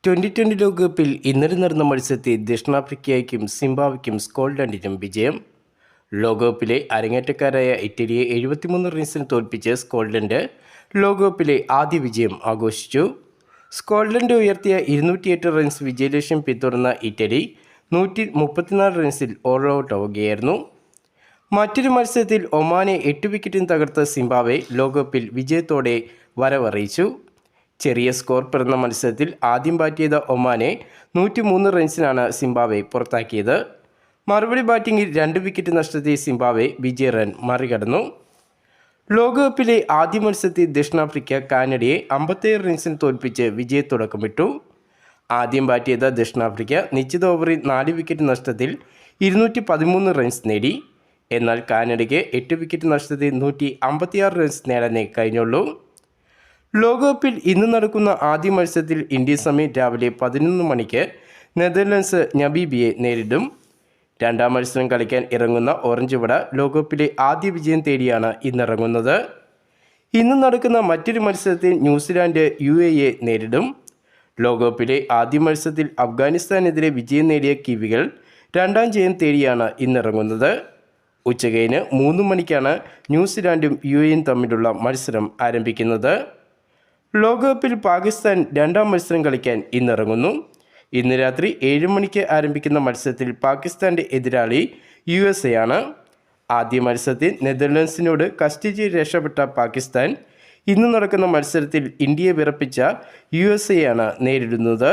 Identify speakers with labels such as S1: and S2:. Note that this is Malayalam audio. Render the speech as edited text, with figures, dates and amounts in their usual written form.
S1: 2020 ലോകകപ്പിൽ ഇന്നലെ നടന്ന മത്സരത്തിൽ ദക്ഷിണാഫ്രിക്കയ്ക്കും സിംബാബ്വെയ്ക്കും സ്കോട്ട്ലൻഡിനും വിജയം. ലോകകപ്പിലെ അരങ്ങേറ്റക്കാരായ ഇറ്റലിയെ 73 റൺസിന് തോൽപ്പിച്ച് സ്കോട്ട്ലൻഡ് ലോകകപ്പിലെ ആദ്യ വിജയം ആഘോഷിച്ചു. സ്കോട്ട്ലൻഡ് ഉയർത്തിയ 208 റൺസ് വിജയലക്ഷ്യം പിന്തുടർന്ന ഇറ്റലി 134 റൺസിൽ ഓൾ ഔട്ട് ആവുകയായിരുന്നു. മറ്റൊരു മത്സരത്തിൽ ഒമാനെ 8 വിക്കറ്റിന് തകർത്ത സിംബാബ്വെ ലോകകപ്പിൽ വിജയത്തോടെ വരവറിയിച്ചു. ചെറിയ സ്കോർ പിറന്ന മത്സരത്തിൽ ആദ്യം ബാറ്റ് ചെയ്ത ഒമാനെ 103 റൺസിനാണ് സിംബാബ്വെ പുറത്താക്കിയത്. മറുപടി ബാറ്റിംഗിൽ 2 വിക്കറ്റ് നഷ്ടത്തിൽ സിംബാബ്വെ വിജയ റൺ മറികടന്നു. ലോകകപ്പിലെ ആദ്യ മത്സരത്തിൽ ദക്ഷിണാഫ്രിക്ക കാനഡയെ 57 റൺസിന് തോൽപ്പിച്ച് വിജയത്തുടക്കമിട്ടു. ആദ്യം ബാറ്റ് ചെയ്ത ദക്ഷിണാഫ്രിക്ക നിശ്ചിത ഓവറിൽ 4 വിക്കറ്റ് നഷ്ടത്തിൽ 213 റൺസ് നേടി. എന്നാൽ കാനഡയ്ക്ക് 8 വിക്കറ്റ് നഷ്ടത്തിൽ 156 റൺസ് നേടാനേ കഴിഞ്ഞുള്ളൂ. ലോകകപ്പിൽ ഇന്ന് നടക്കുന്ന ആദ്യ മത്സരത്തിൽ ഇന്ത്യൻ സമയം രാവിലെ 11 മണിക്ക് നെതർലൻഡ്സ് നമീബിയയെ നേരിടും. രണ്ടാം മത്സരം കളിക്കാൻ ഇറങ്ങുന്ന ഓറഞ്ച് വട ലോകകപ്പിലെ ആദ്യ വിജയം തേടിയാണ് ഇന്നിറങ്ങുന്നത്. ഇന്ന് നടക്കുന്ന മറ്റൊരു മത്സരത്തിൽ ന്യൂസിലാൻഡ് UAE നേരിടും. ലോകകപ്പിലെ ആദ്യ മത്സരത്തിൽ അഫ്ഗാനിസ്ഥാനെതിരെ വിജയം നേടിയ കിവികൾ രണ്ടാം ജയം തേടിയാണ് ഇന്നിറങ്ങുന്നത്. ഉച്ചകഴിഞ്ഞ് 3 മണിക്കാണ് ന്യൂസിലാൻഡും UAE തമ്മിലുള്ള മത്സരം ആരംഭിക്കുന്നത്. ലോകകപ്പിൽ പാകിസ്ഥാൻ രണ്ടാം മത്സരം കളിക്കാൻ ഇന്നിറങ്ങുന്നു. ഇന്ന് രാത്രി 7 മണിക്ക് ആരംഭിക്കുന്ന മത്സരത്തിൽ പാകിസ്ഥാൻ്റെ എതിരാളി USA ആണ്. ആദ്യ മത്സരത്തിൽ നെതർലൻഡ്സിനോട് കഷ്ടിച്ച് രക്ഷപ്പെട്ട പാകിസ്ഥാൻ ഇന്ന് നടക്കുന്ന മത്സരത്തിൽ ഇന്ത്യയെ വിറപ്പിച്ച USA ആണ് നേരിടുന്നത്.